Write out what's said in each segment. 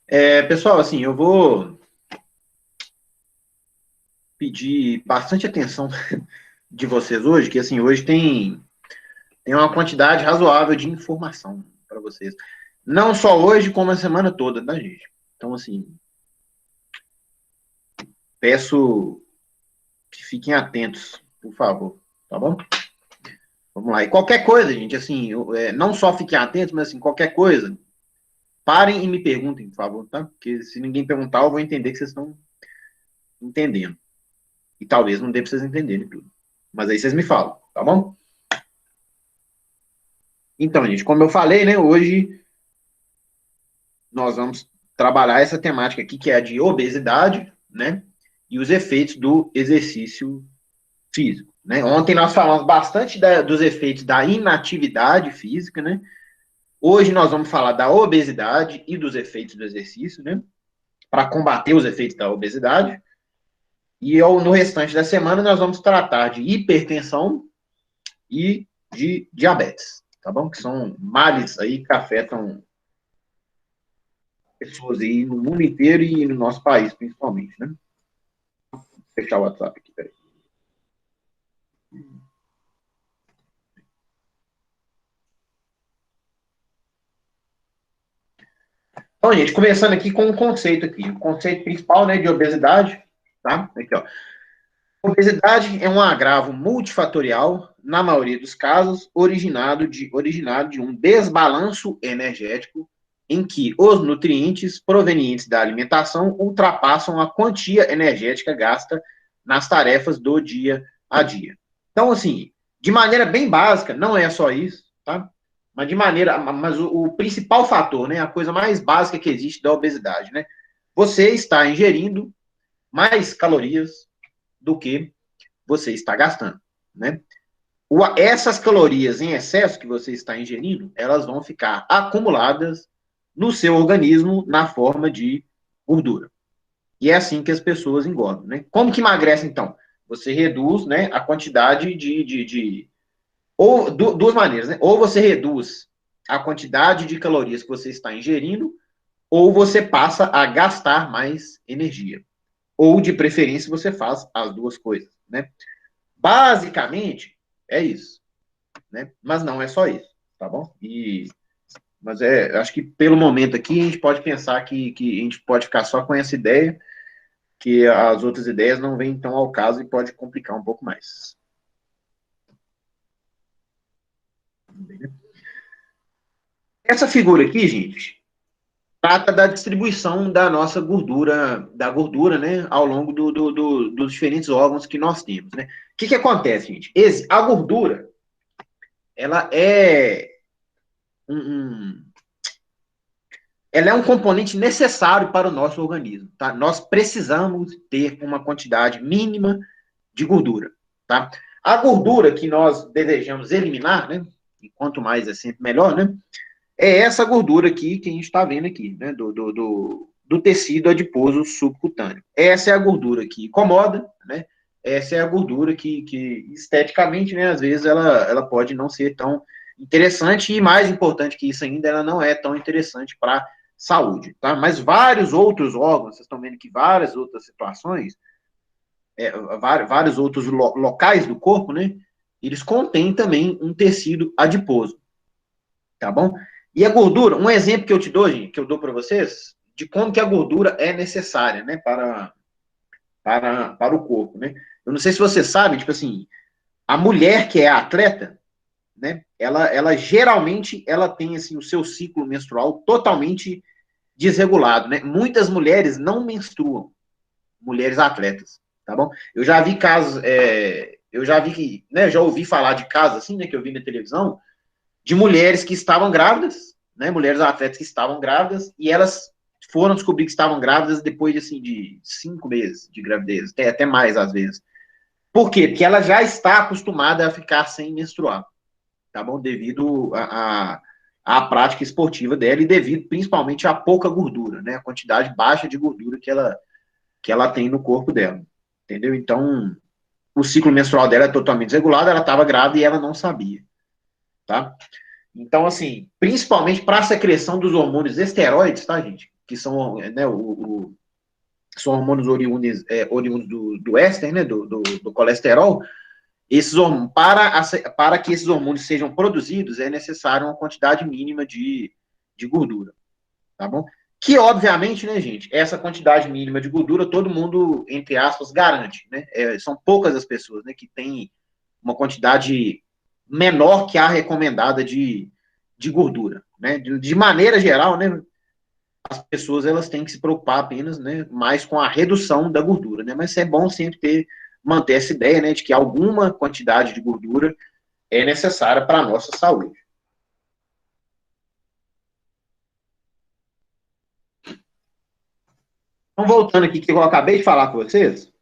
Pessoal, assim, eu vou pedir bastante atenção de vocês hoje, que assim, hoje tem uma quantidade razoável de informação para vocês. Não só hoje, como a semana toda, tá, gente? Então, assim, peço que fiquem atentos, por favor, tá bom? Vamos lá. E qualquer coisa, gente, assim, não só fiquem atentos, mas assim, qualquer coisa, parem e me perguntem, por favor, tá? Porque se ninguém perguntar, eu vou entender que vocês estão entendendo. E talvez não dê para vocês entenderem tudo. Mas aí vocês me falam, tá bom? Então, gente, como eu falei, né, hoje nós vamos trabalhar essa temática aqui, que é a de obesidade, né, e os efeitos do exercício físico, né. Ontem nós falamos bastante dos efeitos da inatividade física, né. Hoje nós vamos falar da obesidade e dos efeitos do exercício, né, para combater os efeitos da obesidade. E no restante da semana nós vamos tratar de hipertensão e de diabetes, tá bom? Que são males aí que afetam pessoas aí no mundo inteiro e no nosso país, principalmente, né? Vou fechar o WhatsApp aqui, peraí. Então, gente, começando aqui com um conceito aqui. O conceito principal, né, de obesidade, tá? Aqui, ó. Obesidade é um agravo multifatorial, na maioria dos casos, originado de um desbalanço energético em que os nutrientes provenientes da alimentação ultrapassam a quantia energética gasta nas tarefas do dia a dia. Então, assim, de maneira bem básica, não é só isso, tá? Mas o principal fator, né, a coisa mais básica que existe da obesidade, né? Você está ingerindo mais calorias do que você está gastando, né? Essas calorias em excesso que você está ingerindo, elas vão ficar acumuladas no seu organismo na forma de gordura. E é assim que as pessoas engordam, né? Como que emagrece, então? Você reduz, né, a quantidade ou duas maneiras, né? Ou você reduz a quantidade de calorias que você está ingerindo, ou você passa a gastar mais energia. Ou, de preferência, você faz as duas coisas, né? Basicamente, é isso, né? Mas não é só isso, tá bom? Mas acho que pelo momento aqui a gente pode pensar que a gente pode ficar só com essa ideia, que as outras ideias não vêm tão ao caso e pode complicar um pouco mais. Essa figura aqui, gente, trata da distribuição da nossa gordura, da gordura, né, ao longo dos diferentes órgãos que nós temos, né? O que acontece, gente? A gordura, ela um, ela é um componente necessário para o nosso organismo, tá? Nós precisamos ter uma quantidade mínima de gordura, tá? A gordura que nós desejamos eliminar, né? E quanto mais é sempre melhor, né? É essa gordura aqui que a gente está vendo aqui, né? Do tecido adiposo subcutâneo. Essa é a gordura que incomoda, né? Essa é a gordura que esteticamente, né? Às vezes ela pode não ser tão interessante e mais importante que isso ainda, ela não é tão interessante para saúde, tá? Mas vários outros órgãos, vocês estão vendo que várias outras situações, vários outros locais do corpo, né? Eles contêm também um tecido adiposo, tá bom? E a gordura, um exemplo que eu te dou, gente, que eu dou para vocês, de como que a gordura é necessária, né, para o corpo, né? Eu não sei se você sabe, tipo assim, a mulher que é atleta, né, ela geralmente ela tem assim o seu ciclo menstrual totalmente desregulado, né? Muitas mulheres não menstruam, mulheres atletas, tá bom? Eu já vi casos, eu já vi que, né, já ouvi falar de casos assim, né, que eu vi na televisão, de mulheres que estavam grávidas, né, mulheres atletas que estavam grávidas, e elas foram descobrir que estavam grávidas depois de, assim, de 5 meses de gravidez, até mais às vezes. Por quê? Porque ela já está acostumada a ficar sem menstruar, tá bom? Devido à prática esportiva dela e devido principalmente à pouca gordura, né? A quantidade baixa de gordura que ela tem no corpo dela, entendeu? Então, o ciclo menstrual dela é totalmente desregulado, ela estava grávida e ela não sabia, tá? Então, assim, principalmente para a secreção dos hormônios esteroides, tá, gente? que são, né, são hormônios oriundos do éster, né, do colesterol. Esses hormônios, para que esses hormônios sejam produzidos, é necessário uma quantidade mínima de gordura, tá bom? Que, obviamente, né, gente, essa quantidade mínima de gordura todo mundo, entre aspas, garante, né? São poucas as pessoas, né, que têm uma quantidade menor que a recomendada de gordura, né? De maneira geral, né, as pessoas elas têm que se preocupar apenas, né, mais com a redução da gordura, né? Mas é bom sempre manter essa ideia, né, de que alguma quantidade de gordura é necessária para a nossa saúde. Então, voltando aqui que eu acabei de falar com vocês,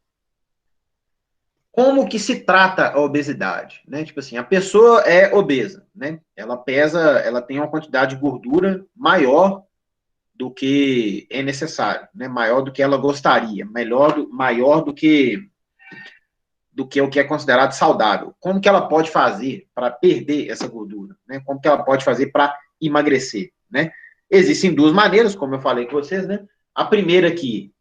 como que se trata a obesidade, né? Tipo assim, a pessoa é obesa, né? Ela tem uma quantidade de gordura maior do que é necessário, né? Maior do que ela gostaria, maior do que o que é considerado saudável. Como que ela pode fazer para perder essa gordura, né? Como que ela pode fazer para emagrecer, né? Existem duas maneiras, como eu falei com vocês, né? A primeira aqui,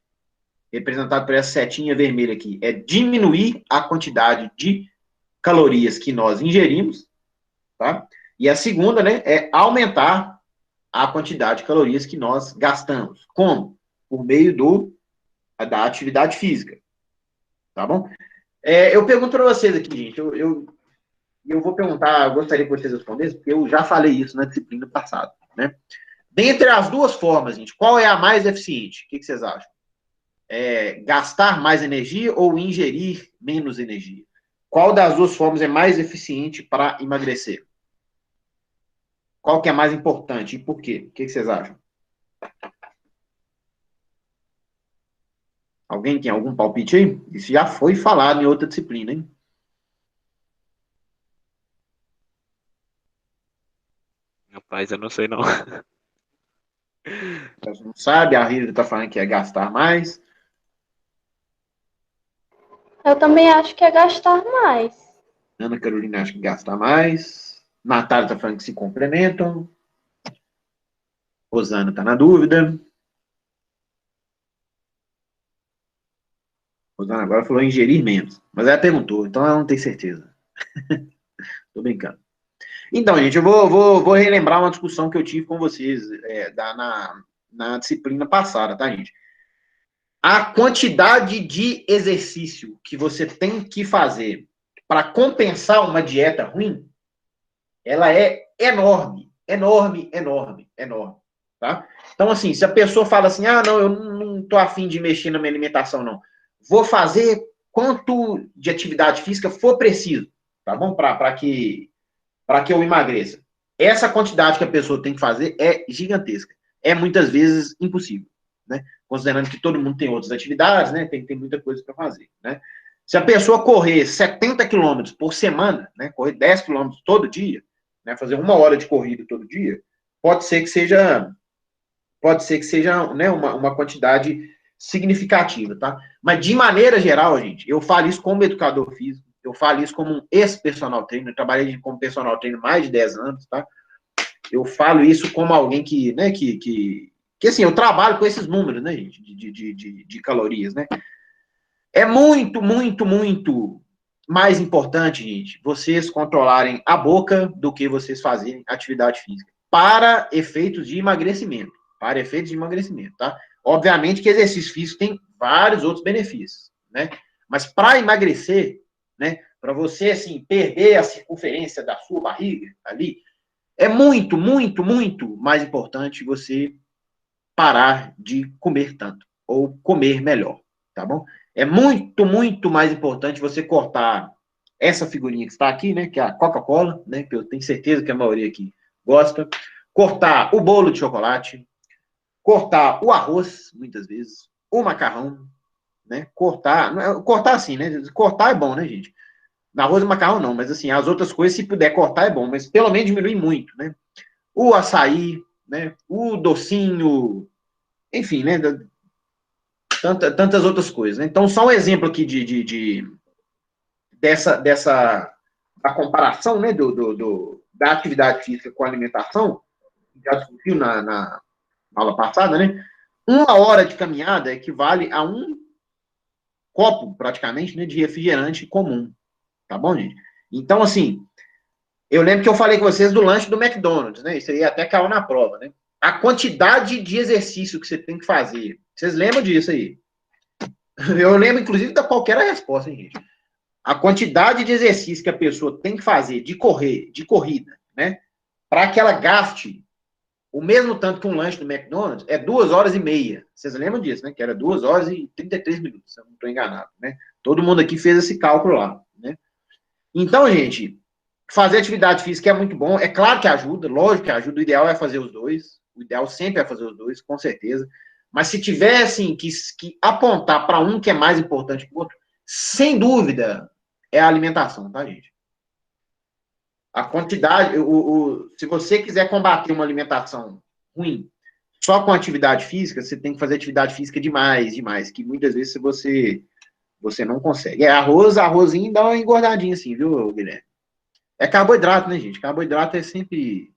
representada por essa setinha vermelha aqui, é diminuir a quantidade de calorias que nós ingerimos, tá? E a segunda, né, é aumentar a quantidade de calorias que nós gastamos. Como? Por meio da atividade física, tá bom? Eu pergunto para vocês aqui, gente, eu vou perguntar, eu gostaria que vocês respondessem, porque eu já falei isso na disciplina passada, né? Dentre as duas formas, gente, qual é a mais eficiente? O que vocês acham? Gastar mais energia ou ingerir menos energia? Qual das duas formas é mais eficiente para emagrecer? Qual que é mais importante e por quê? O que vocês acham? Alguém tem algum palpite aí? Isso já foi falado em outra disciplina, hein? Rapaz, eu não sei não. Você não sabe, a Rita está falando que é gastar mais. Eu também acho que é gastar mais. Ana Carolina acha que gastar mais. Natália está falando que se complementam. Rosana está na dúvida. Rosana agora falou ingerir menos. Mas ela perguntou, então ela não tem certeza. Tô brincando. Então, gente, eu vou relembrar uma discussão que eu tive com vocês na disciplina passada, tá, gente? A quantidade de exercício que você tem que fazer para compensar uma dieta ruim, ela é enorme, enorme, enorme, enorme, tá? Então, assim, se a pessoa fala assim, não, eu não tô afim de mexer na minha alimentação, não. Vou fazer quanto de atividade física for preciso, tá bom? Para que eu emagreça. Essa quantidade que a pessoa tem que fazer é gigantesca. É muitas vezes impossível, né? Considerando que todo mundo tem outras atividades, né? Tem muita coisa para fazer, né? Se a pessoa correr 70 quilômetros por semana, né? Correr 10 quilômetros todo dia, né? Fazer 1 hora de corrida todo dia, pode ser que seja, né? Uma quantidade significativa, tá? Mas de maneira geral, gente, eu falo isso como educador físico, eu falo isso como um ex-personal trainer, eu trabalhei como personal trainer mais de 10 anos, tá? Eu falo isso como alguém que, né, que assim, eu trabalho com esses números, né, gente, de calorias, né? É muito, muito, muito mais importante, gente, vocês controlarem a boca do que vocês fazerem atividade física. Para efeitos de emagrecimento. Para efeitos de emagrecimento, tá? Obviamente que exercício físico tem vários outros benefícios, né? Mas para emagrecer, né? Para você, assim, perder a circunferência da sua barriga ali, é muito, muito, muito mais importante você parar de comer tanto. Ou comer melhor, tá bom? É muito, muito mais importante você cortar essa figurinha que está aqui, né? Que é a Coca-Cola, né? Que eu tenho certeza que a maioria aqui gosta. Cortar o bolo de chocolate, cortar o arroz, muitas vezes, o macarrão, né? Cortar assim, né? Cortar é bom, né, gente? Na arroz e macarrão não, mas assim, as outras coisas, se puder cortar, é bom, mas pelo menos diminuir muito, né? O açaí, né? O docinho, enfim, né? Tantas outras coisas. Né? Então, só um exemplo aqui dessa a comparação, né? Da atividade física com a alimentação, já discutiu na aula passada, né? 1 hora de caminhada equivale a um copo, praticamente, né, de refrigerante comum. Tá bom, gente? Então, assim, eu lembro que eu falei com vocês do lanche do McDonald's, né? Isso aí até caiu na prova, né? A quantidade de exercício que você tem que fazer. Vocês lembram disso aí? Eu lembro, inclusive, da qualquer resposta, hein, gente? A quantidade de exercício que a pessoa tem que fazer de correr, de corrida, né? Para que ela gaste o mesmo tanto que um lanche do McDonald's, é 2 horas e meia. Vocês lembram disso, né? Que era 2 horas e 33 minutos, se eu não estou enganado, né? Todo mundo aqui fez esse cálculo lá, né? Então, gente, fazer atividade física é muito bom. É claro que ajuda, lógico que ajuda. O ideal é fazer os dois. O ideal sempre é fazer os dois, com certeza. Mas se tiver, assim, que apontar para um que é mais importante que o outro, sem dúvida, é a alimentação, tá, gente? A quantidade, se você quiser combater uma alimentação ruim só com atividade física, você tem que fazer atividade física demais, demais, que muitas vezes você não consegue. Arrozinho dá uma engordadinha assim, viu, Guilherme? É carboidrato, né, gente? Carboidrato é sempre.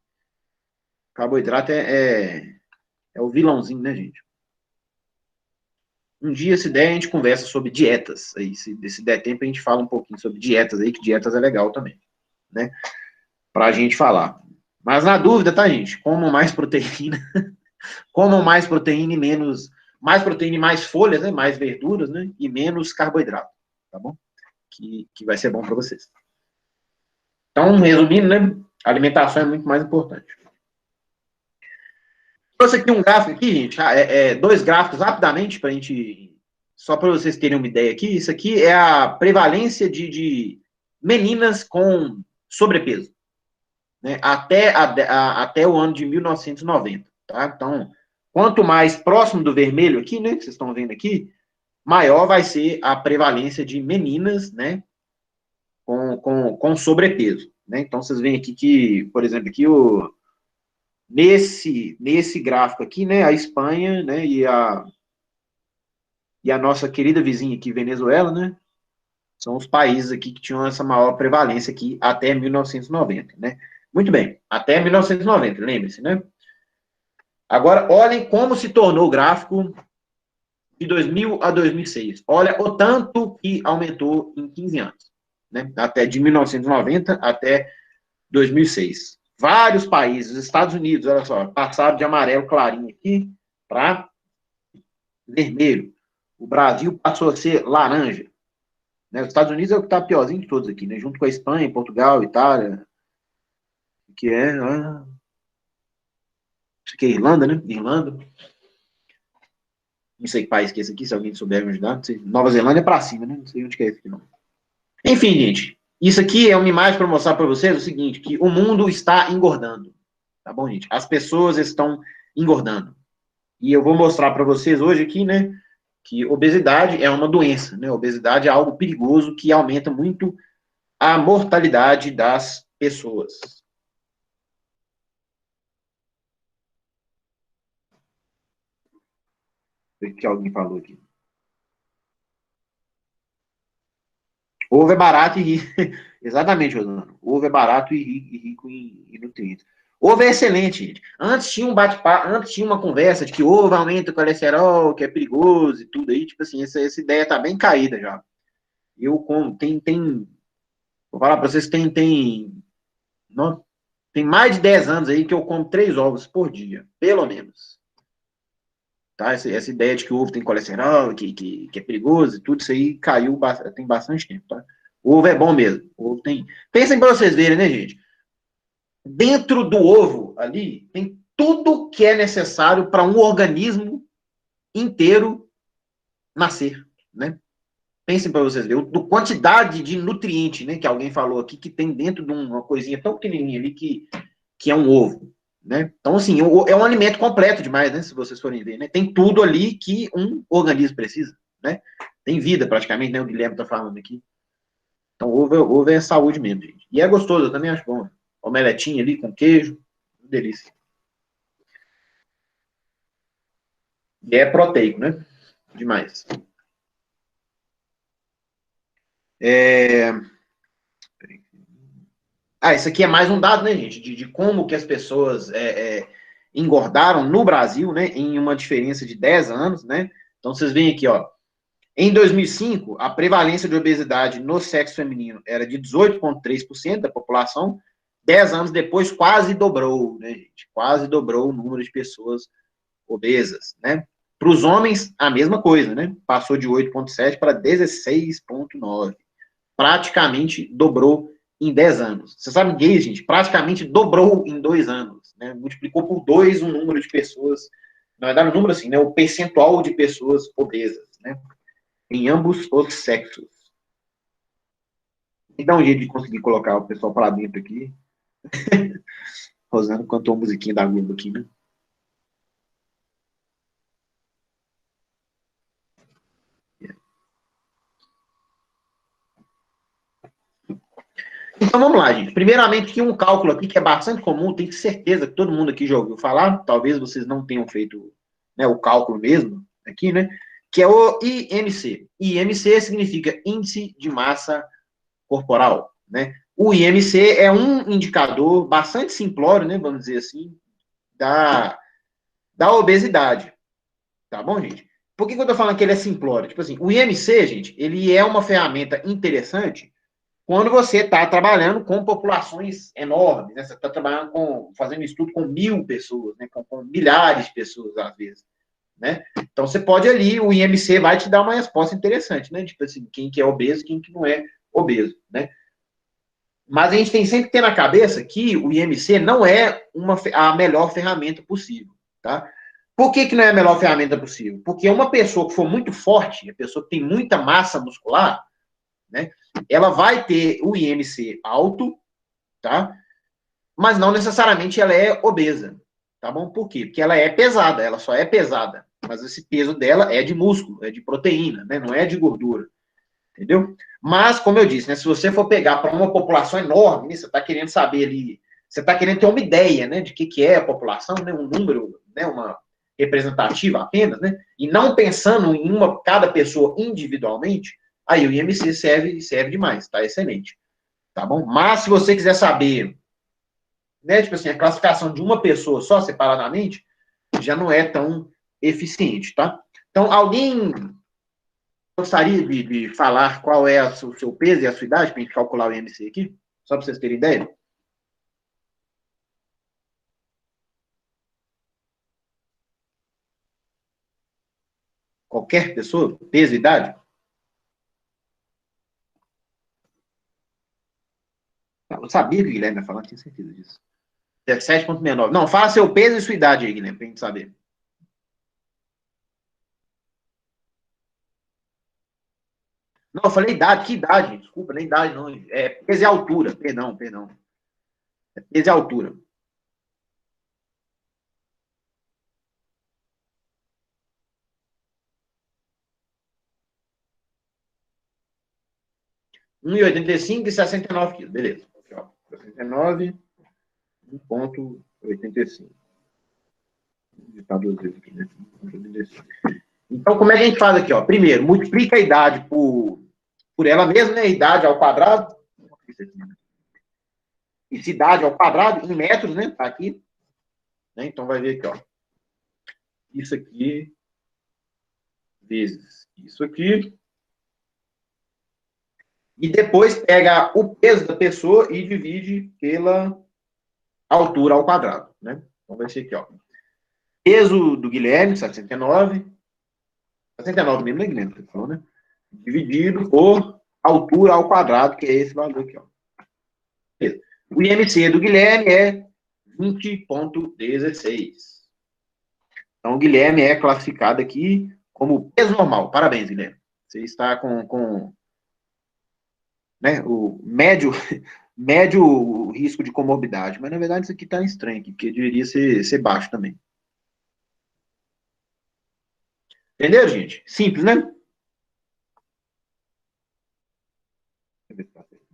Carboidrato é o vilãozinho, né, gente? Um dia, se der, a gente conversa sobre dietas. Aí, se der tempo, a gente fala um pouquinho sobre dietas aí, que dietas é legal também, né? Pra gente falar. Mas na dúvida, tá, gente? Comam mais proteína. Comam mais proteína e menos. Mais proteína e mais folhas, né? Mais verduras, né? E menos carboidrato, tá bom? Que vai ser bom para vocês. Então, resumindo, né? A alimentação é muito mais importante. Trouxe aqui um gráfico aqui, gente. Dois gráficos rapidamente para a gente. Só para vocês terem uma ideia aqui. Isso aqui é a prevalência de meninas com sobrepeso, né? Até o ano de 1990. Tá? Então, quanto mais próximo do vermelho aqui, né? Que vocês estão vendo aqui, maior vai ser a prevalência de meninas, né? Com sobrepeso. Né? Então, vocês veem aqui que, por exemplo, aqui nesse gráfico aqui, né, a Espanha, né, e a nossa querida vizinha aqui, Venezuela, né, são os países aqui que tinham essa maior prevalência aqui até 1990, né. Muito bem, até 1990, lembre-se, né. Agora, olhem como se tornou o gráfico de 2000 a 2006. Olha o tanto que aumentou em 15 anos, né, até de 1990 até 2006. Vários países, os Estados Unidos, olha só, passaram de amarelo clarinho aqui para vermelho. O Brasil passou a ser laranja. Né? Os Estados Unidos é o que está piorzinho de todos aqui, né? Junto com a Espanha, Portugal, Itália, que é. Isso aqui é Irlanda, né? Irlanda. Não sei que país que é esse aqui, se alguém souber me ajudar. Não sei. Nova Zelândia é para cima, né? Não sei onde que é esse aqui, não. Enfim, gente. Isso aqui é uma imagem para mostrar para vocês o seguinte: que o mundo está engordando. Tá bom, gente? As pessoas estão engordando. E eu vou mostrar para vocês hoje aqui, né? Que obesidade é uma doença, né? Obesidade é algo perigoso que aumenta muito a mortalidade das pessoas. O que alguém falou aqui. Ovo é barato e rico. Exatamente, Rosana. Ovo é barato e rico em nutrientes. Ovo é excelente, gente. Antes tinha um bate-papo, antes tinha uma conversa de que ovo aumenta o colesterol, que é perigoso e tudo aí. Tipo assim, essa ideia tá bem caída já. Eu como, vou falar para vocês, não, tem mais de 10 anos aí que eu como 3 ovos por dia, pelo menos. Tá? Essa ideia de que o ovo tem colesterol, que é perigoso e tudo isso aí caiu tem bastante tempo, tá? O ovo é bom mesmo. O ovo tem. Pensem para vocês verem, né, gente? Dentro do ovo ali tem tudo que é necessário para um organismo inteiro nascer, né? Pensem para vocês verem, a quantidade de nutriente, né, que alguém falou aqui, que tem dentro de uma coisinha tão pequenininha ali que é um ovo, né? Então, assim, é um alimento completo demais, né, se vocês forem ver, né? Tem tudo ali que um organismo precisa, né? Tem vida praticamente, né, o Guilherme está falando aqui. Então, ovo é saúde mesmo, gente. E é gostoso, eu também acho bom. Omeletinha ali com queijo, delícia. E é proteico, né? Demais. Isso aqui é mais um dado, né, gente? De como que as pessoas engordaram no Brasil, né, em uma diferença de 10 anos, né? Então, vocês veem aqui, ó, em 2005, a prevalência de obesidade no sexo feminino era de 18,3% da população. 10 anos depois, quase dobrou, né, gente? Quase dobrou o número de pessoas obesas, né? Para os homens, a mesma coisa, né? Passou de 8,7 para 16,9. Praticamente dobrou em 10 anos. Você sabe o que é isso, gente? Praticamente dobrou em 2 anos, né? Multiplicou por 2 o número de pessoas, na verdade, o número assim, né? O percentual de pessoas obesas, né? Em ambos os sexos. E dá um jeito de conseguir colocar o pessoal para dentro aqui. Rosana cantou a musiquinha da Globo aqui, né? Então vamos lá, gente. Primeiramente, aqui um cálculo aqui que é bastante comum, tenho certeza que todo mundo aqui já ouviu falar, talvez vocês não tenham feito, né, o cálculo mesmo aqui, né? Que é o IMC. IMC significa Índice de Massa Corporal, né? O IMC é um indicador bastante simplório, né, vamos dizer assim, da obesidade. Tá bom, gente? Por que eu tô falando que ele é simplório? Tipo assim, o IMC, gente, ele é uma ferramenta interessante quando você está trabalhando com populações enormes, né? Você está trabalhando fazendo estudo com 1.000 pessoas, né? Com milhares de pessoas, às vezes, né? Então, você pode ali, o IMC vai te dar uma resposta interessante, né? Tipo assim, quem que é obeso, quem que não é obeso, né? Mas a gente tem sempre que ter na cabeça que o IMC não é a melhor ferramenta possível, tá? Por que não é a melhor ferramenta possível? Porque uma pessoa que for muito forte, a pessoa que tem muita massa muscular, né? Ela vai ter o IMC alto, tá? Mas não necessariamente ela é obesa, tá bom? Por quê? Porque ela é pesada, ela só é pesada, mas esse peso dela é de músculo, é de proteína, né? Não é de gordura, entendeu? Mas, como eu disse, né? Se você for pegar para uma população enorme, né, você está querendo saber ali, você está querendo ter uma ideia, né? De que é a população, né? Um número, né? Uma representativa apenas, né? E não pensando em cada pessoa individualmente, aí o IMC serve demais, tá? Excelente. Tá bom? Mas se você quiser saber, né, tipo assim, a classificação de uma pessoa só separadamente, já não é tão eficiente, tá? Então, alguém gostaria de falar qual é o seu peso e a sua idade para a gente calcular o IMC aqui? Só para vocês terem ideia? Qualquer pessoa? Peso e idade? Eu sabia que o Guilherme ia falar, tinha certeza disso. 17,69. Não, fala seu peso e sua idade aí, Guilherme, para a gente saber. Não, eu falei idade, que idade? Desculpa, nem idade, não. É peso e altura, perdão. É peso e altura. Um 1,85 e 69 quilos, beleza. Aqui, ó, 69, 1,85. Vou digitar duas vezes aqui, né? Então, como é que a gente faz aqui? Ó? Primeiro, multiplica a idade por ela mesma, né? Idade ao quadrado. Isso, idade ao quadrado, em metros, né? Tá aqui. Né? Então, vai ver aqui, ó. Isso aqui vezes isso aqui. E depois pega o peso da pessoa e divide pela altura ao quadrado, né? Então, vai ser aqui, ó. Peso do Guilherme, 69. 69 mesmo, né, Guilherme? Você falou, né? Dividido por altura ao quadrado, que é esse valor aqui, ó. O IMC do Guilherme é 20,16. Então, o Guilherme é classificado aqui como peso normal. Parabéns, Guilherme. Você está com né, o médio risco de comorbidade. Mas, na verdade, isso aqui está estranho, porque deveria ser baixo também. Entendeu, gente? Simples, né?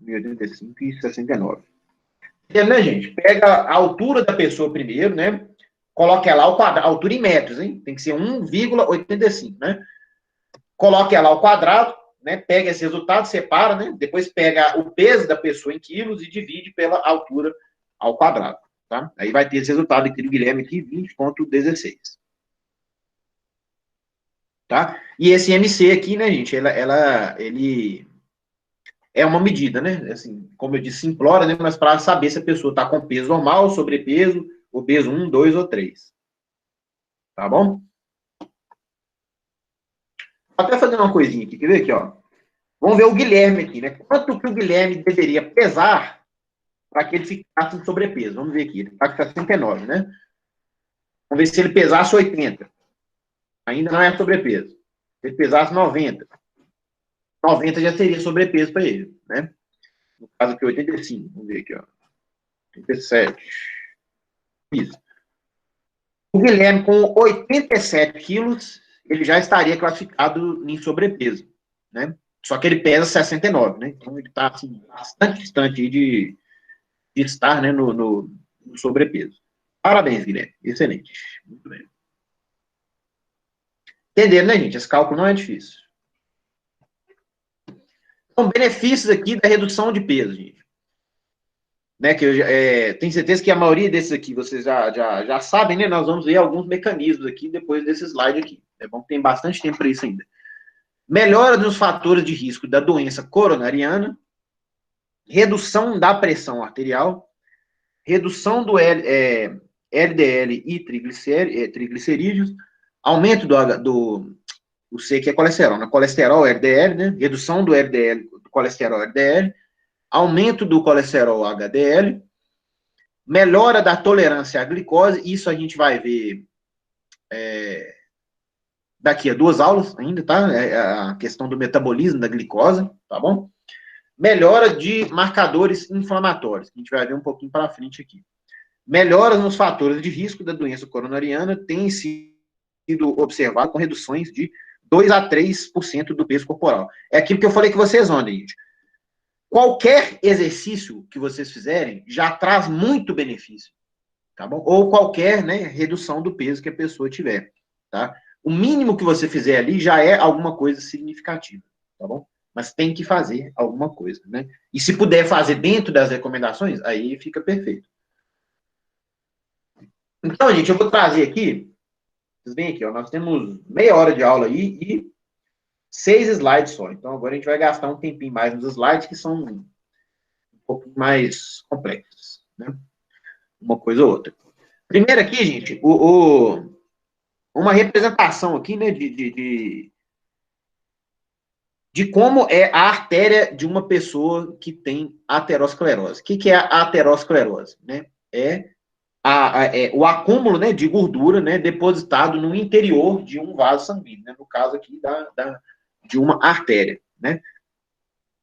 85 e 69. Entendeu, né, gente? Pega a altura da pessoa primeiro, né? Coloque ela ao quadrado, altura em metros, hein? Tem que ser 1,85, né? Coloque ela ao quadrado, né? Pega esse resultado, separa, né? Depois pega o peso da pessoa em quilos e divide pela altura ao quadrado, tá? Aí vai ter esse resultado aqui do Guilherme aqui, 20,16. Tá? E esse MC aqui, né, gente, ele é uma medida, né? Assim, como eu disse, simplória, né? Mas para saber se a pessoa está com peso normal, sobrepeso, obeso 1, 2 ou 3. Tá bom? Vou até fazer uma coisinha aqui, quer ver aqui, ó? Vamos ver o Guilherme aqui, né? Quanto que o Guilherme deveria pesar para que ele ficasse em sobrepeso? Vamos ver aqui, ele está com 69, né? Vamos ver se ele pesasse 80. Ainda não é sobrepeso. Se ele pesasse 90, 90 já seria sobrepeso para ele, né? No caso aqui, 85. Vamos ver aqui, ó. 87. Isso. O Guilherme, com 87 quilos, ele já estaria classificado em sobrepeso, né? Só que ele pesa 69, né? Então ele está assim, bastante distante de estar, né, no sobrepeso. Parabéns, Guilherme. Excelente. Muito bem. Entenderam, né, gente? Esse cálculo não é difícil. Então, benefícios aqui da redução de peso, gente. Né, que eu tenho certeza que a maioria desses aqui vocês já sabem, né? Nós vamos ver alguns mecanismos aqui depois desse slide aqui. É bom que tem bastante tempo para isso ainda. Melhora dos fatores de risco da doença coronariana, redução da pressão arterial, redução do LDL e triglicerídeos, aumento o C, que é colesterol, né? Colesterol LDL, né? Redução do LDL, do colesterol LDL, aumento do colesterol HDL, melhora da tolerância à glicose, isso a gente vai ver daqui a 2 aulas ainda, tá? A questão do metabolismo da glicose, tá bom? Melhora de marcadores inflamatórios, que a gente vai ver um pouquinho para frente aqui. Melhoras nos fatores de risco da doença coronariana têm sido observado com reduções de 2 a 3% do peso corporal. É aquilo que eu falei que vocês ontem, gente. Qualquer exercício que vocês fizerem já traz muito benefício, tá bom? Ou qualquer, né, redução do peso que a pessoa tiver, tá? O mínimo que você fizer ali já é alguma coisa significativa, tá bom? Mas tem que fazer alguma coisa, né? E se puder fazer dentro das recomendações, aí fica perfeito. Então, gente, eu vou trazer aqui, vocês veem aqui, ó, nós temos meia hora de aula aí e 6 slides só. Então, agora a gente vai gastar um tempinho mais nos slides, que são um pouco mais complexos, né? Uma coisa ou outra. Primeiro aqui, gente, uma representação aqui, né, de como é a artéria de uma pessoa que tem aterosclerose. O que é a aterosclerose? Né? O acúmulo, né, de gordura, né, depositado no interior de um vaso sanguíneo, né, no caso aqui de uma artéria, né?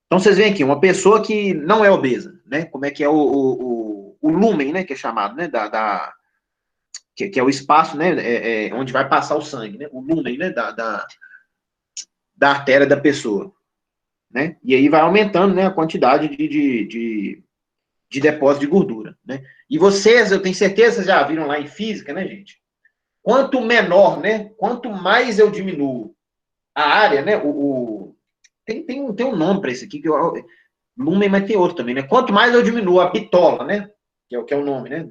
Então, vocês veem aqui, uma pessoa que não é obesa, né, como é que é o lúmen, né, que é chamado, né, que é o espaço, né, onde vai passar o sangue, né, o lúmen, né, da artéria da pessoa, né, e aí vai aumentando, né, a quantidade de depósito de gordura, né, e vocês, eu tenho certeza, vocês já viram lá em física, né, gente, quanto menor, né, quanto mais eu diminuo a área, né, tem um nome para isso aqui, lúmen, mas tem outro também, né, quanto mais eu diminuo a bitola, né, que é o nome, né,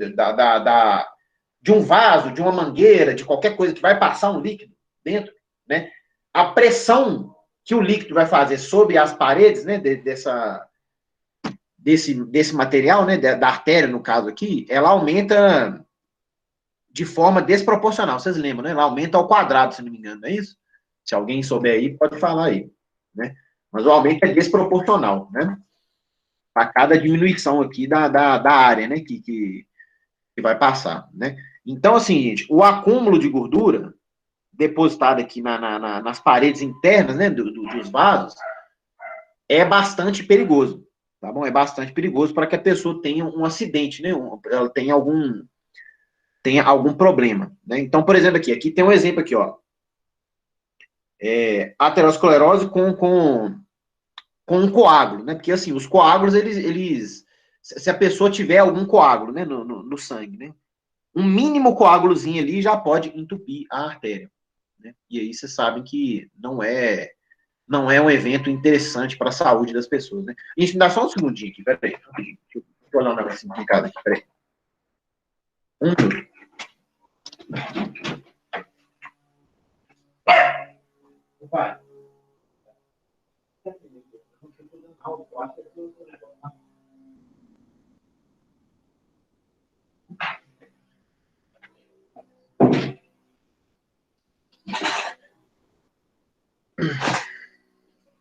de um vaso, de uma mangueira, de qualquer coisa que vai passar um líquido dentro, né? A pressão que o líquido vai fazer sobre as paredes, né, desse material, né, da artéria, no caso aqui, ela aumenta de forma desproporcional. Vocês lembram, né? Ela aumenta ao quadrado, se não me engano, não é isso? Se alguém souber aí, pode falar aí, né? Mas o aumento é desproporcional, né? A cada diminuição aqui da área, né, que vai passar, né? Então, assim, gente, o acúmulo de gordura depositada aqui nas paredes internas, né, dos vasos, é bastante perigoso, tá bom? É bastante perigoso para que a pessoa tenha um acidente, né? Ela tenha algum problema, né? Então, por exemplo, aqui tem um exemplo aqui, ó. Aterosclerose com um coágulo, né? Porque, assim, os coágulos, se a pessoa tiver algum coágulo, né, no sangue, né? Um mínimo coágulozinho ali já pode entupir a artéria, né? E aí vocês sabem que não é um evento interessante para a saúde das pessoas, né? A gente me dá só um segundinho aqui, peraí. Deixa eu olhar um negocinho complicado aqui, peraí. Um. Opa.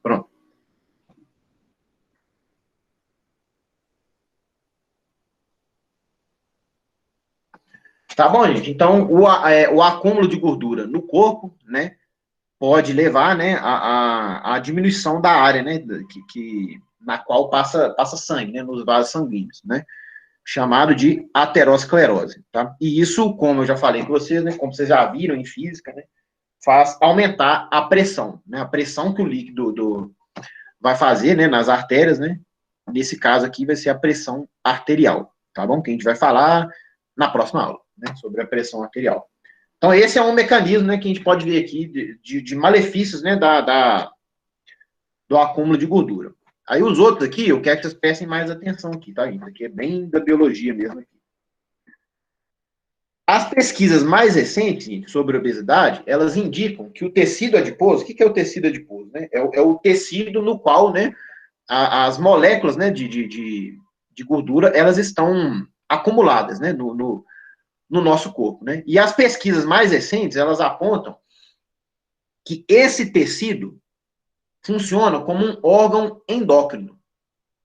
Pronto. Tá bom, gente? Então, o acúmulo de gordura no corpo, né, pode levar, né, a diminuição da área, né, na qual passa sangue, né, nos vasos sanguíneos, né, chamado de aterosclerose, tá? E isso, como eu já falei com vocês, né, como vocês já viram em física, né, faz aumentar a pressão, né, a pressão que o líquido vai fazer, né, nas artérias, né, nesse caso aqui vai ser a pressão arterial, tá bom? Que a gente vai falar na próxima aula, né, sobre a pressão arterial. Então, esse é um mecanismo, né, que a gente pode ver aqui de malefícios, né, do acúmulo de gordura. Aí os outros aqui, eu quero que vocês prestem mais atenção aqui, tá, gente? Aqui é bem da biologia mesmo aqui. As pesquisas mais recentes, gente, sobre obesidade, elas indicam que o tecido adiposo, o que é o tecido adiposo? Né? É o tecido no qual, né, as moléculas, né, de gordura, elas estão acumuladas, né, no nosso corpo, né? E as pesquisas mais recentes, elas apontam que esse tecido funciona como um órgão endócrino,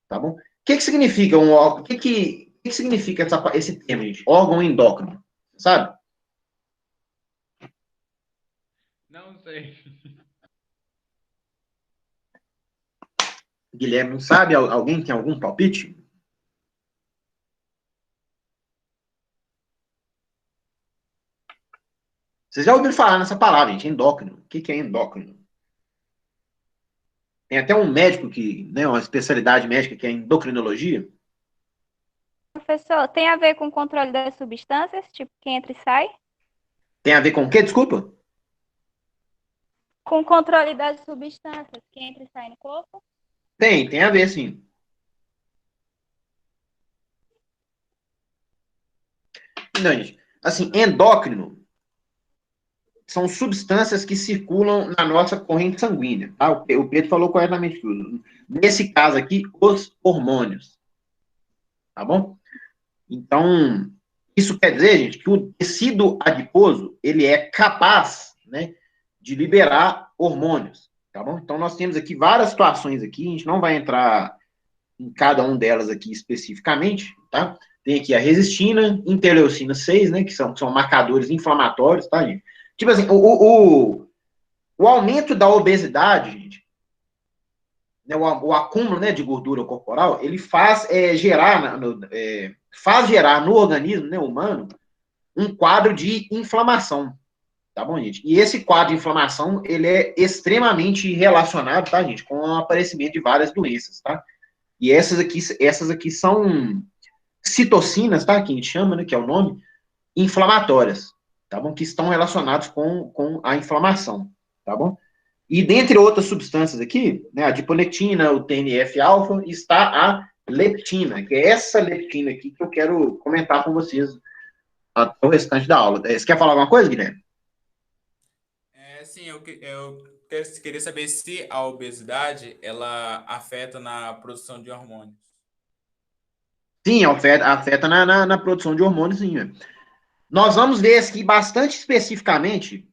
tá bom? O que significa um órgão? O que significa esse termo, gente? Órgão endócrino, sabe? Não sei. Guilherme, não sabe? Alguém tem algum palpite? Vocês já ouviram falar nessa palavra, gente? Endócrino. O que é endócrino? Tem até um médico que, né, uma especialidade médica que é endocrinologia. Professor, tem a ver com o controle das substâncias, tipo que entra e sai? Tem a ver com o quê? Desculpa? Com o controle das substâncias que entra e sai no corpo? Tem a ver, sim. Não, gente. Assim, endócrino são substâncias que circulam na nossa corrente sanguínea. Tá? O Pedro falou corretamente tudo. Nesse caso aqui, os hormônios. Tá bom? Então, isso quer dizer, gente, que o tecido adiposo, ele é capaz, né, de liberar hormônios, tá bom? Então, nós temos aqui várias situações aqui, a gente não vai entrar em cada uma delas aqui especificamente, tá? Tem aqui a resistina, interleucina 6, né, que são marcadores inflamatórios, tá, gente? Tipo assim, o aumento da obesidade, gente, né, o acúmulo, né, de gordura corporal, ele faz gerar no organismo, né, humano um quadro de inflamação, tá bom, gente? E esse quadro de inflamação, ele é extremamente relacionado, tá, gente, com o aparecimento de várias doenças, tá? E essas aqui são citocinas, tá, que a gente chama, né, que é o nome, inflamatórias, tá bom? Que estão relacionados com a inflamação, tá bom? E dentre outras substâncias aqui, né, a adiponectina, o TNF-alfa, está a leptina, que é essa leptina aqui que eu quero comentar com vocês até o restante da aula. Você quer falar alguma coisa, Guilherme? Sim, queria saber se a obesidade ela afeta na produção de hormônios. Sim, afeta na produção de hormônios, sim. Né? Nós vamos ver aqui bastante especificamente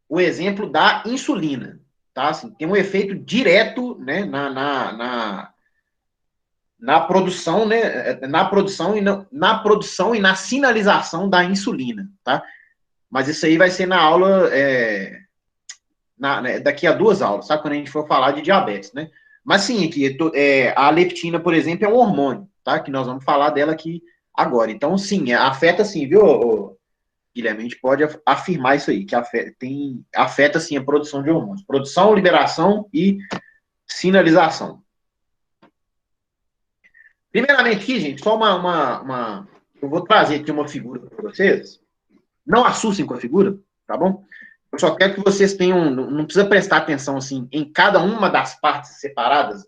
o exemplo da insulina, tá? Assim, tem um efeito direto, né, na produção, né, na produção e na sinalização da insulina, tá? Mas isso aí vai ser na aula, né, daqui a 2 aulas, sabe? Quando a gente for falar de diabetes, né? Mas sim, aqui, a leptina, por exemplo, é um hormônio, tá? Que nós vamos falar dela aqui agora. Então, sim, afeta sim, viu, Guilherme? A gente pode afirmar isso aí, que afeta sim a produção de hormônios. Produção, liberação e sinalização. Primeiramente aqui, gente, só eu vou trazer aqui uma figura para vocês. Não assustem com a figura, tá bom? Eu só quero que vocês tenham, não precisa prestar atenção assim em cada uma das partes separadas,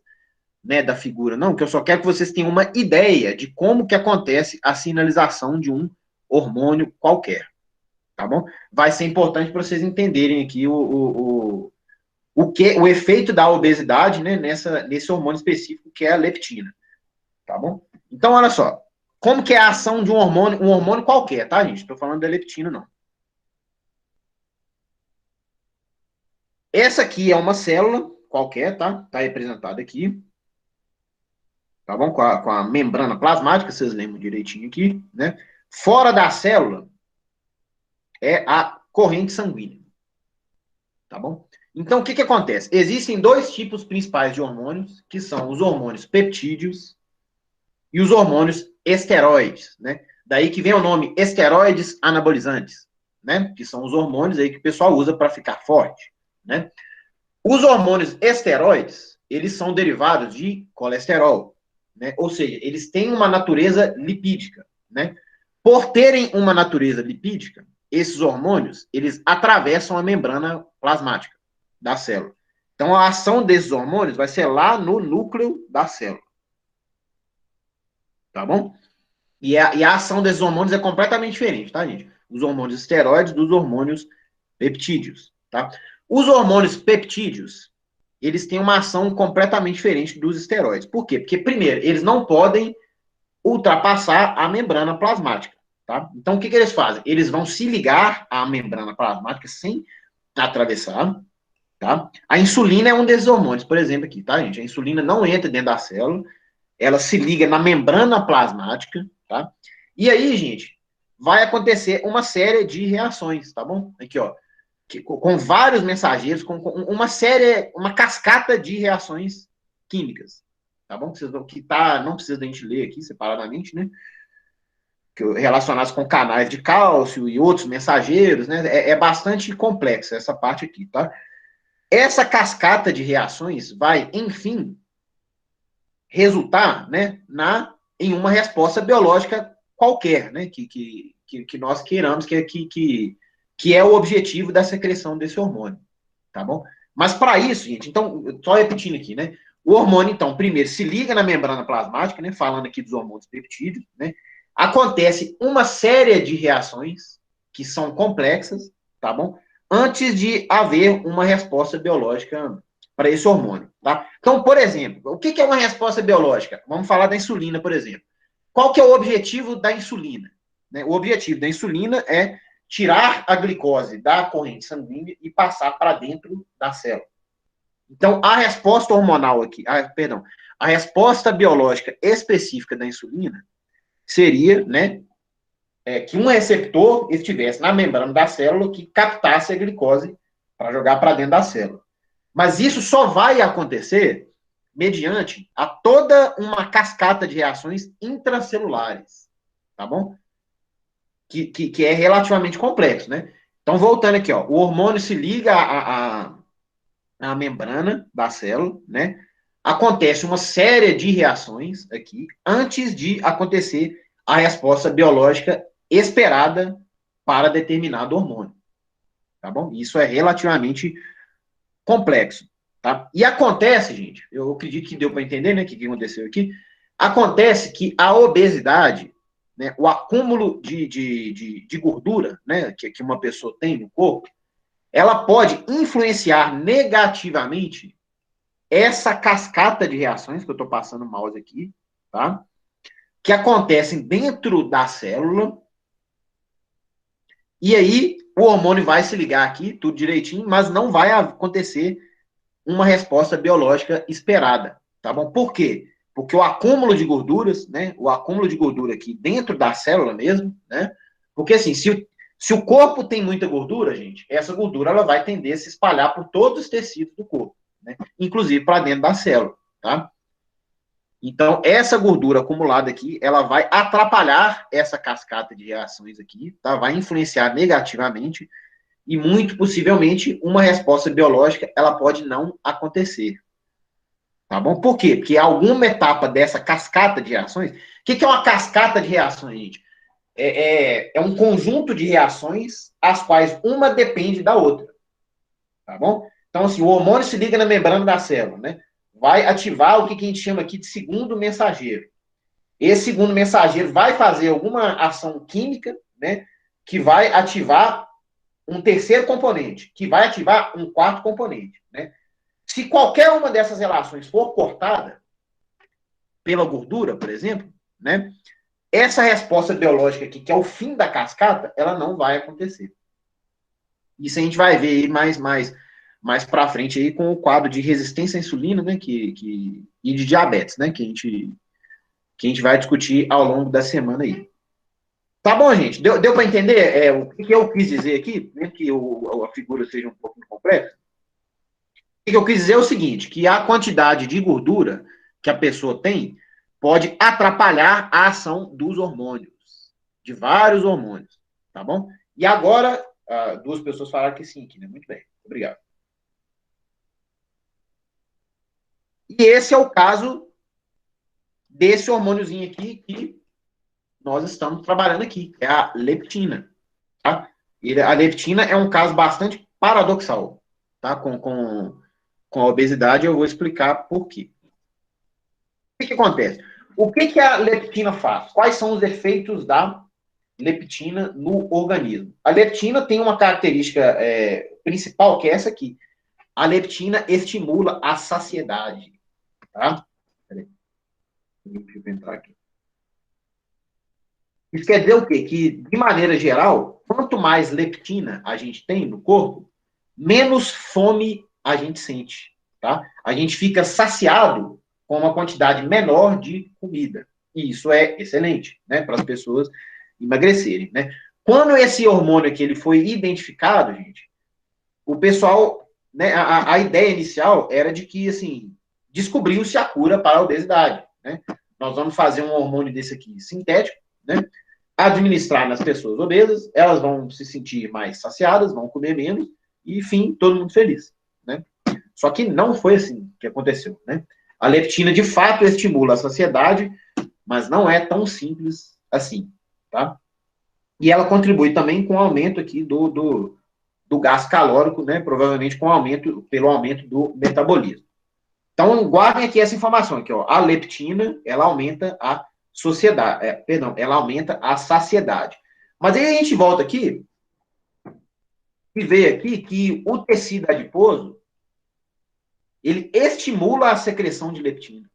né, da figura, não, que eu só quero que vocês tenham uma ideia de como que acontece a sinalização de um hormônio qualquer, tá bom? Vai ser importante para vocês entenderem aqui o efeito da obesidade, né, nesse hormônio específico que é a leptina, tá bom? Então, olha só, como que é a ação de um hormônio qualquer, tá, gente? Estou falando da leptina, não. Essa aqui é uma célula qualquer, tá? Tá representada aqui, tá bom? Com a membrana plasmática, vocês lembram direitinho aqui, né? Fora da célula é a corrente sanguínea, tá bom? Então, o que acontece? Existem dois tipos principais de hormônios, que são os hormônios peptídeos e os hormônios esteroides, né? Daí que vem o nome esteroides anabolizantes, né? Que são os hormônios aí que o pessoal usa para ficar forte, né? Os hormônios esteroides, eles são derivados de colesterol, né? Ou seja, eles têm uma natureza lipídica, né? Por terem uma natureza lipídica, esses hormônios, eles atravessam a membrana plasmática da célula. Então, a ação desses hormônios vai ser lá no núcleo da célula. Tá bom? E a ação desses hormônios é completamente diferente, tá, gente? Os hormônios esteroides dos hormônios peptídeos, tá? Os hormônios peptídeos, eles têm uma ação completamente diferente dos esteroides. Por quê? Porque, primeiro, eles não podem ultrapassar a membrana plasmática, tá? Então, o que eles fazem? Eles vão se ligar à membrana plasmática sem atravessar, tá? A insulina é um desses hormônios, por exemplo, aqui, tá, gente? A insulina não entra dentro da célula, ela se liga na membrana plasmática, tá? E aí, gente, vai acontecer uma série de reações, tá bom? Aqui, ó, com vários mensageiros, com uma cascata de reações químicas, tá bom? Não precisa da gente ler aqui separadamente, né? Relacionados com canais de cálcio e outros mensageiros, né? É bastante complexa essa parte aqui, tá? Essa cascata de reações vai, enfim, resultar, né, em uma resposta biológica qualquer, né, que nós queiramos, que é o objetivo da secreção desse hormônio, tá bom? Mas para isso, gente, então, só repetindo aqui, né, o hormônio, então, primeiro se liga na membrana plasmática, né, falando aqui dos hormônios peptídeos, né, acontece uma série de reações que são complexas, tá bom? Antes de haver uma resposta biológica para esse hormônio, tá? Então, por exemplo, o que é uma resposta biológica? Vamos falar da insulina, por exemplo. Qual que é o objetivo da insulina? Né? O objetivo da insulina é tirar a glicose da corrente sanguínea e passar para dentro da célula. Então, a resposta hormonal aqui, a resposta biológica específica da insulina seria, né, que um receptor estivesse na membrana da célula que captasse a glicose para jogar para dentro da célula. Mas isso só vai acontecer mediante a toda uma cascata de reações intracelulares, tá bom? Que é relativamente complexo, né? Então, voltando aqui, ó, o hormônio se liga à membrana da célula, né? Acontece uma série de reações aqui antes de acontecer a resposta biológica esperada para determinado hormônio, tá bom? Isso é relativamente complexo, tá? E acontece, gente, eu acredito que deu para entender, né, o que aconteceu aqui. Acontece que a obesidade, né, o acúmulo de gordura, né, que uma pessoa tem no corpo, ela pode influenciar negativamente essa cascata de reações que eu estou passando o mouse aqui, tá? Que acontecem dentro da célula. E aí, o hormônio vai se ligar aqui, tudo direitinho, mas não vai acontecer uma resposta biológica esperada, tá bom? Por quê? Porque o acúmulo de gorduras, né? O acúmulo de gordura aqui dentro da célula mesmo, né? Porque assim, se o corpo tem muita gordura, gente, essa gordura ela vai tender a se espalhar por todos os tecidos do corpo, né? Inclusive para dentro da célula, tá? Então, essa gordura acumulada aqui, ela vai atrapalhar essa cascata de reações aqui, tá? Vai influenciar negativamente e, muito possivelmente, uma resposta biológica, ela pode não acontecer. Tá bom? Por quê? Porque alguma etapa dessa cascata de reações... O que é uma cascata de reações, gente? É um conjunto de reações as quais uma depende da outra. Tá bom? Então, assim, o hormônio se liga na membrana da célula, né? Vai ativar o que a gente chama aqui de segundo mensageiro. Esse segundo mensageiro vai fazer alguma ação química, né, que vai ativar um terceiro componente, que vai ativar um quarto componente, né? Se qualquer uma dessas relações for cortada pela gordura, por exemplo, né, essa resposta biológica aqui, que é o fim da cascata, ela não vai acontecer. Isso a gente vai ver aí mais para frente aí com o quadro de resistência à insulina, né, e de diabetes, né, que a gente vai discutir ao longo da semana aí. Tá bom, gente? Deu para entender o que eu quis dizer aqui, mesmo que a figura seja um pouco complexa? O que eu quis dizer é o seguinte, que a quantidade de gordura que a pessoa tem pode atrapalhar a ação dos hormônios, de vários hormônios, tá bom? E agora, duas pessoas falaram que sim, aqui, né? Muito bem, obrigado. E esse é o caso desse hormôniozinho aqui que nós estamos trabalhando aqui, é a leptina, tá? E a leptina é um caso bastante paradoxal, tá? Com a obesidade, eu vou explicar por quê. O que acontece? O que a leptina faz? Quais são os efeitos da leptina no organismo? A leptina tem uma característica principal, que é essa aqui. A leptina estimula a saciedade, tá? Peraí. Deixa eu entrar aqui. Isso quer dizer o quê? Que, de maneira geral, quanto mais leptina a gente tem no corpo, menos fome a gente sente, tá? A gente fica saciado com uma quantidade menor de comida. E isso é excelente, né? Para as pessoas emagrecerem, né? Quando esse hormônio aqui ele foi identificado, gente, o pessoal, né, a ideia inicial era de que, assim, descobriu-se a cura para a obesidade, né? Nós vamos fazer um hormônio desse aqui sintético, né? Administrar nas pessoas obesas, elas vão se sentir mais saciadas, vão comer menos, e, enfim, todo mundo feliz, né? Só que não foi assim que aconteceu, né? A leptina, de fato, estimula a saciedade, mas não é tão simples assim, tá? E ela contribui também com o aumento aqui do gasto calórico, né? Provavelmente pelo aumento do metabolismo. Então, guardem aqui essa informação aqui, ó. A leptina, ela aumenta a ela aumenta a saciedade. Mas aí a gente volta aqui e vê aqui que o tecido adiposo, ele estimula a secreção de leptina.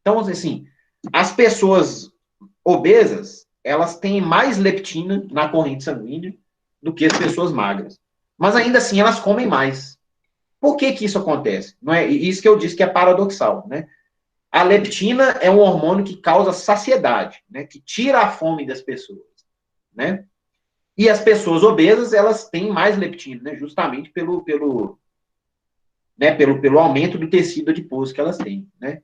Então, assim, as pessoas obesas, elas têm mais leptina na corrente sanguínea do que as pessoas magras. Mas ainda assim, elas comem mais. Por que isso acontece? Não é isso que eu disse que é paradoxal, né? A leptina é um hormônio que causa saciedade, né? Que tira a fome das pessoas, né? E as pessoas obesas, elas têm mais leptina, né? Justamente pelo aumento do tecido adiposo que elas têm, né?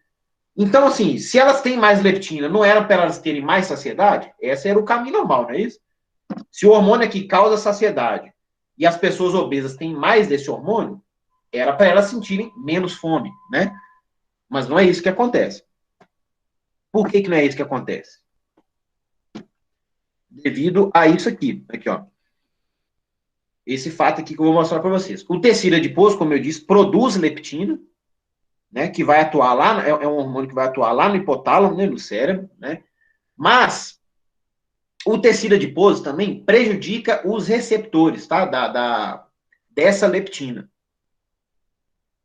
Então, assim, se elas têm mais leptina, não era para elas terem mais saciedade? Esse era o caminho normal, não é isso? Se o hormônio aqui causa saciedade e as pessoas obesas têm mais desse hormônio, era para elas sentirem menos fome, né? Mas não é isso que acontece. Por que não é isso que acontece? Devido a isso aqui. Aqui, ó. Esse fato aqui que eu vou mostrar para vocês. O tecido adiposo, como eu disse, produz leptina, né? Que vai atuar lá, é um hormônio que vai atuar lá no hipotálamo, né? No cérebro, né? Mas o tecido adiposo também prejudica os receptores, tá? Dessa leptina.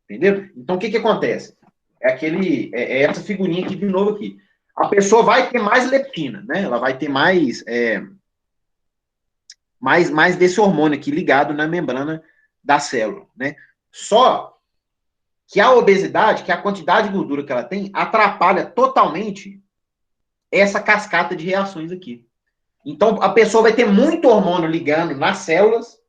Entendeu? Então, o que acontece? É essa figurinha aqui de novo aqui. A pessoa vai ter mais leptina, né? Ela vai ter mais desse hormônio aqui ligado na membrana da célula, né? Só que a obesidade, que a quantidade de gordura que ela tem, atrapalha totalmente essa cascata de reações aqui. Então, a pessoa vai ter muito hormônio ligando nas células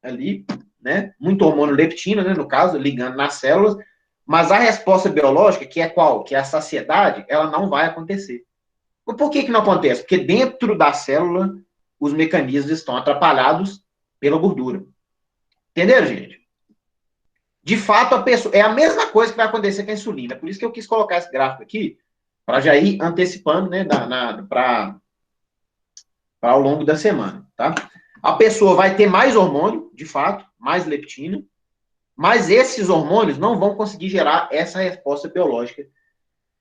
ali, né? Muito hormônio leptina, né? No caso, ligando nas células, mas a resposta biológica, que é qual? Que é a saciedade, ela não vai acontecer. Por que não acontece? Porque dentro da célula, os mecanismos estão atrapalhados pela gordura. Entenderam, gente? De fato, a pessoa... É a mesma coisa que vai acontecer com a insulina. Por isso que eu quis colocar esse gráfico aqui, para já ir antecipando, né? Para ao longo da semana, tá? A pessoa vai ter mais hormônio, de fato, mais leptina, mas esses hormônios não vão conseguir gerar essa resposta biológica,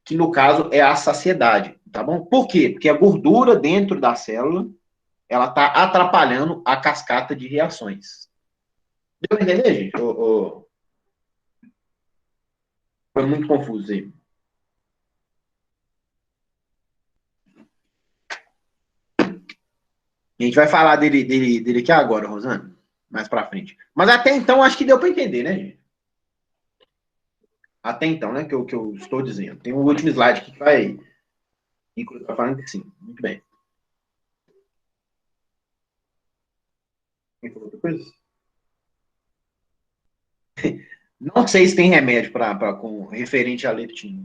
que no caso é a saciedade, tá bom? Por quê? Porque a gordura dentro da célula, ela está atrapalhando a cascata de reações. Deu para entender, gente? Foi muito confuso aí. A gente vai falar dele aqui agora, Rosana, mais para frente. Mas até então, acho que deu para entender, né, gente? Até então, né, que eu estou dizendo. Tem um último slide aqui que vai... Está falando que sim. Muito bem. Tem outra coisa? Não sei se tem remédio com referente à leptina.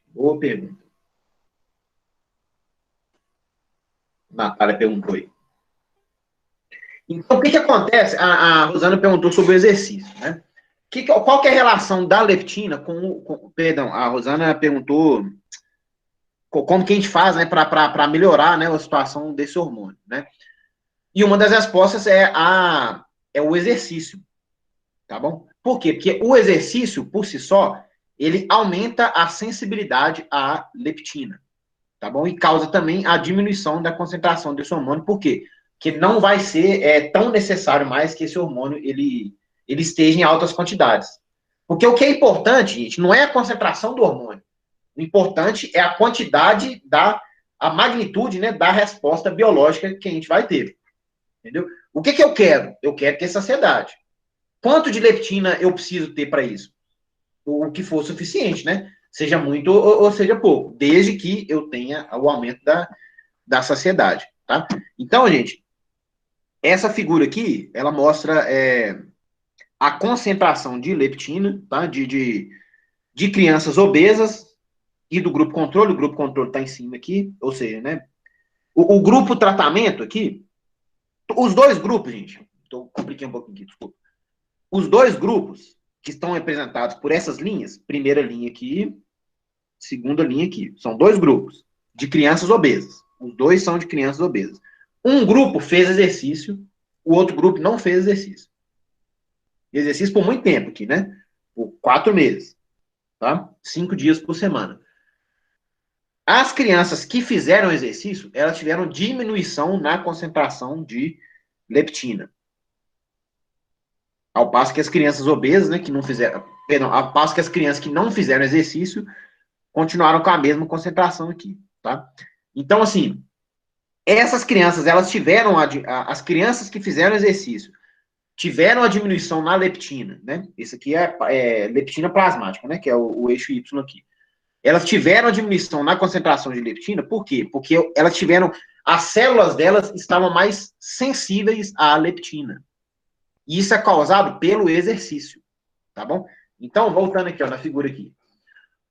Boa pergunta. Natália perguntou aí. Então, o que acontece? A Rosana perguntou sobre o exercício, né? Qual que é a relação da leptina perdão, a Rosana perguntou como que a gente faz, né, para melhorar, né, a situação desse hormônio, né? E uma das respostas é o exercício, tá bom? Por quê? Porque o exercício, por si só, ele aumenta a sensibilidade à leptina, tá bom? E causa também a diminuição da concentração desse hormônio. Por quê? Porque não vai ser tão necessário mais que esse hormônio ele esteja em altas quantidades. Porque o que é importante, gente, não é a concentração do hormônio. O importante é a quantidade a magnitude, né, da resposta biológica que a gente vai ter. Entendeu? O que eu quero? Eu quero ter saciedade. Quanto de leptina eu preciso ter para isso? O que for suficiente, né? Seja muito ou seja pouco, desde que eu tenha o aumento da saciedade, tá? Então, gente, essa figura aqui, ela mostra a concentração de leptina, tá? De crianças obesas e do grupo controle. O grupo controle está em cima aqui, ou seja, né? O grupo tratamento aqui, os dois grupos, gente, estou complicando um pouquinho aqui, desculpa. Os dois grupos que estão representados por essas linhas, primeira linha aqui, segunda linha aqui, são dois grupos de crianças obesas. Os dois são de crianças obesas. Um grupo fez exercício, o outro grupo não fez exercício. Exercício por muito tempo aqui, né? Por 4 meses, tá? 5 dias por semana. As crianças que fizeram exercício, elas tiveram diminuição na concentração de leptina. Ao passo que as crianças obesas, né, que não fizeram, perdão, ao passo que as crianças que não fizeram exercício continuaram com a mesma concentração aqui, tá? Então, assim, essas crianças, elas tiveram, as crianças que fizeram exercício, tiveram a diminuição na leptina, né? Esse aqui é leptina plasmática, né, que é o eixo Y aqui. Elas tiveram a diminuição na concentração de leptina, por quê? Porque elas tiveram, as células delas estavam mais sensíveis à leptina. E isso é causado pelo exercício, tá bom? Então, voltando aqui, ó, na figura aqui.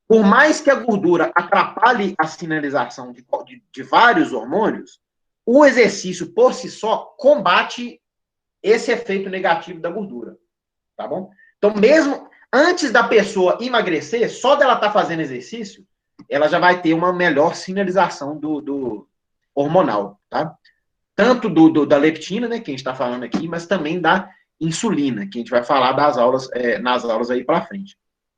Por mais que a gordura atrapalhe a sinalização de vários hormônios, o exercício por si só combate esse efeito negativo da gordura, tá bom? Então, mesmo antes da pessoa emagrecer, só dela estar fazendo exercício, ela já vai ter uma melhor sinalização do hormonal, tá? Tanto da leptina, né, que a gente está falando aqui, mas também da insulina, que a gente vai falar nas aulas aí para frente.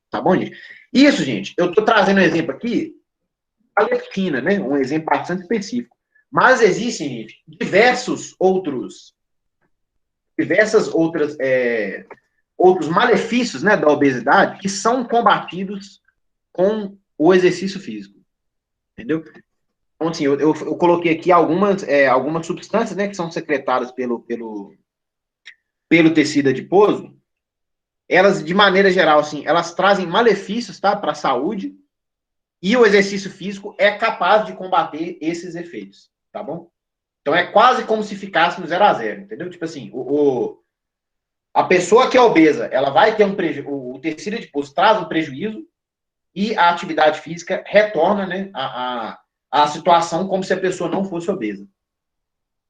Tá bom, gente? Isso, gente, eu estou trazendo um exemplo aqui, a leptina, né, um exemplo bastante específico. Mas existem, gente, diversas outros outros malefícios, né, da obesidade que são combatidos com o exercício físico. Entendeu? Então, assim, eu coloquei aqui algumas substâncias, né, que são secretadas pelo tecido adiposo. Elas, de maneira geral, assim, elas trazem malefícios, tá, para a saúde, e o exercício físico é capaz de combater esses efeitos, tá bom? Então é quase como se ficasse no 0 a 0, entendeu? Tipo assim, a pessoa que é obesa, ela vai ter o tecido adiposo traz um prejuízo e a atividade física retorna, né, a situação como se a pessoa não fosse obesa.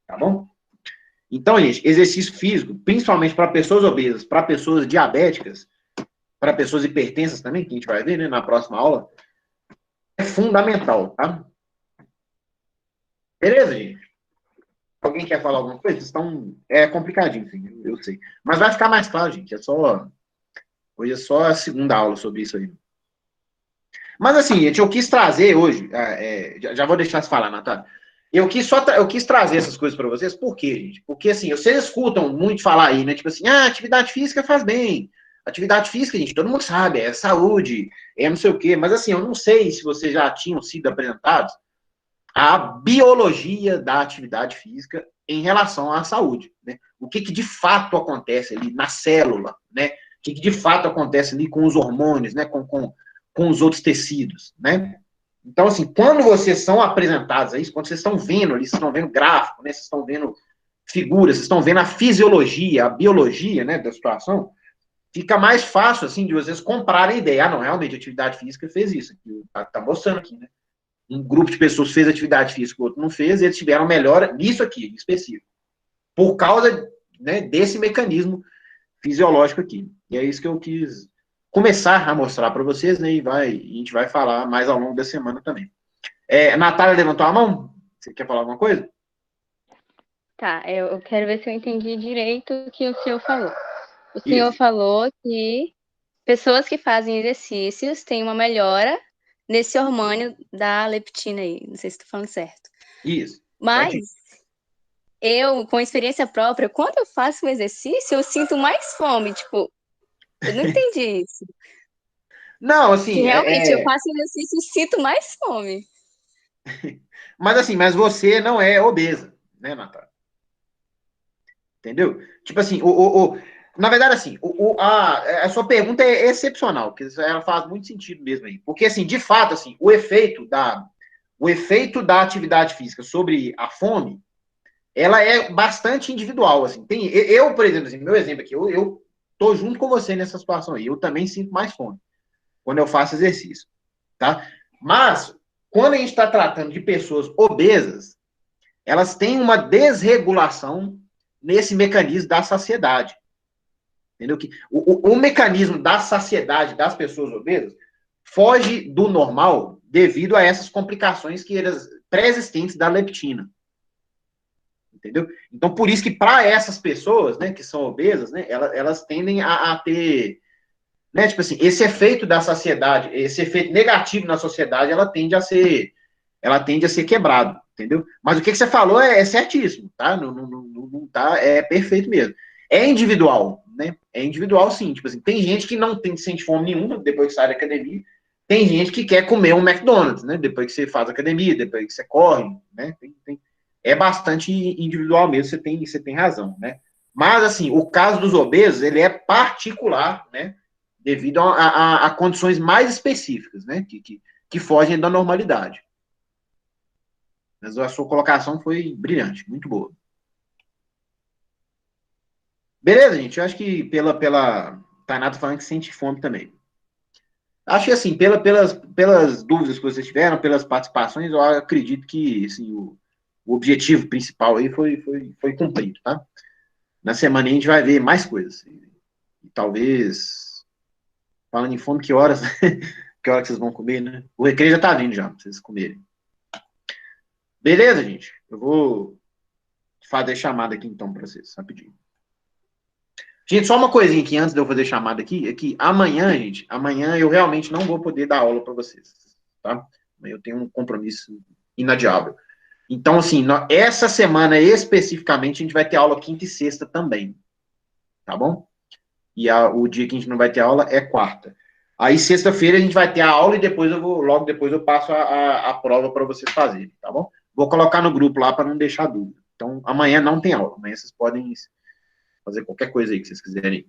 Tá bom? Então, gente, exercício físico, principalmente para pessoas obesas, para pessoas diabéticas, para pessoas hipertensas também, que a gente vai ver, né, na próxima aula, é fundamental, tá? Beleza, gente? Alguém quer falar alguma coisa? É complicadinho, assim, eu sei. Mas vai ficar mais claro, gente. Hoje é só a segunda aula sobre isso aí. Mas assim, gente, eu quis trazer hoje, já vou deixar você falar, Natália. eu quis trazer essas coisas para vocês, por quê, gente? Porque, assim, vocês escutam muito falar aí, né? Tipo assim, atividade física faz bem. Atividade física, gente, todo mundo sabe, é saúde, é não sei o quê. Mas, assim, eu não sei se vocês já tinham sido apresentados a biologia da atividade física em relação à saúde, né? O que de fato acontece ali na célula, né? O que de fato acontece ali com os hormônios, né? Com os outros tecidos, né? Então, assim, quando vocês são apresentados a isso, quando vocês estão vendo ali, vocês estão vendo gráfico, né? Vocês estão vendo figuras, vocês estão vendo a fisiologia, a biologia, né, da situação, fica mais fácil, assim, de vocês comprarem a ideia. Não, realmente, a atividade física fez isso. Tá mostrando aqui, né? Um grupo de pessoas fez atividade física, o outro não fez, e eles tiveram melhora nisso aqui, em específico. Por causa, né, desse mecanismo fisiológico aqui. E é isso que eu quis começar a mostrar para vocês, né? E a gente vai falar mais ao longo da semana também. Natália levantou a mão? Você quer falar alguma coisa? Tá, eu quero ver se eu entendi direito o que o senhor falou. O Isso. senhor falou que pessoas que fazem exercícios têm uma melhora nesse hormônio da leptina aí. Não sei se estou falando certo. Isso. Mas eu, com experiência própria, quando eu faço um exercício, eu sinto mais fome. Tipo, eu não entendi isso. Não, assim. Que realmente eu faço exercício e sinto mais fome. Mas assim, mas você não é obesa, né, Natália? Entendeu? Tipo assim, na verdade, assim, a sua pergunta é excepcional, porque ela faz muito sentido mesmo aí. Porque, assim, de fato, assim, o efeito da atividade física sobre a fome, ela é bastante individual, assim. Eu, por exemplo, assim, meu exemplo aqui, eu tô junto com você nessa situação aí. Eu também sinto mais fome quando eu faço exercício, tá? Mas, quando a gente está tratando de pessoas obesas, elas têm uma desregulação nesse mecanismo da saciedade. Entendeu? Que o mecanismo da saciedade das pessoas obesas foge do normal devido a essas complicações que elas pré-existentes da leptina. Entendeu? Então, por isso que para essas pessoas, né, que são obesas, né, elas tendem a ter, né, tipo assim, esse efeito da saciedade, esse efeito negativo na sociedade, ela tende a ser quebrado, entendeu? Mas o que você falou é certíssimo, tá? Não tá, é perfeito mesmo. É individual, né? É individual, sim. Tipo assim, tem gente que não sente fome nenhuma depois que sai da academia, tem gente que quer comer um McDonald's, né? Depois que você faz academia, depois que você corre, né? É bastante individual mesmo, você tem razão, né? Mas, assim, o caso dos obesos, ele é particular, né? Devido a condições mais específicas, né? Que fogem da normalidade. Mas a sua colocação foi brilhante, muito boa. Beleza, gente? Eu acho que pela Tainá tá falando que sente fome também. Acho que, assim, pelas dúvidas que vocês tiveram, pelas participações, eu acredito que, assim, o objetivo principal aí foi cumprido, tá? Na semana a gente vai ver mais coisas. E talvez, falando em fome, que horas que vocês vão comer, né? O recreio já tá vindo já, pra vocês comerem. Beleza, gente? Eu vou fazer chamada aqui, então, para vocês, rapidinho. Gente, só uma coisinha aqui antes de eu fazer chamada aqui, é que amanhã, gente, amanhã eu realmente não vou poder dar aula para vocês, tá? Eu tenho um compromisso inadiável. Então, assim, essa semana especificamente, a gente vai ter aula quinta e sexta também, tá bom? E o dia que a gente não vai ter aula é quarta. Aí, sexta-feira, a gente vai ter a aula e logo depois eu passo a prova para vocês fazerem, tá bom? Vou colocar no grupo lá para não deixar dúvida. Então, amanhã não tem aula. Amanhã vocês podem fazer qualquer coisa aí que vocês quiserem.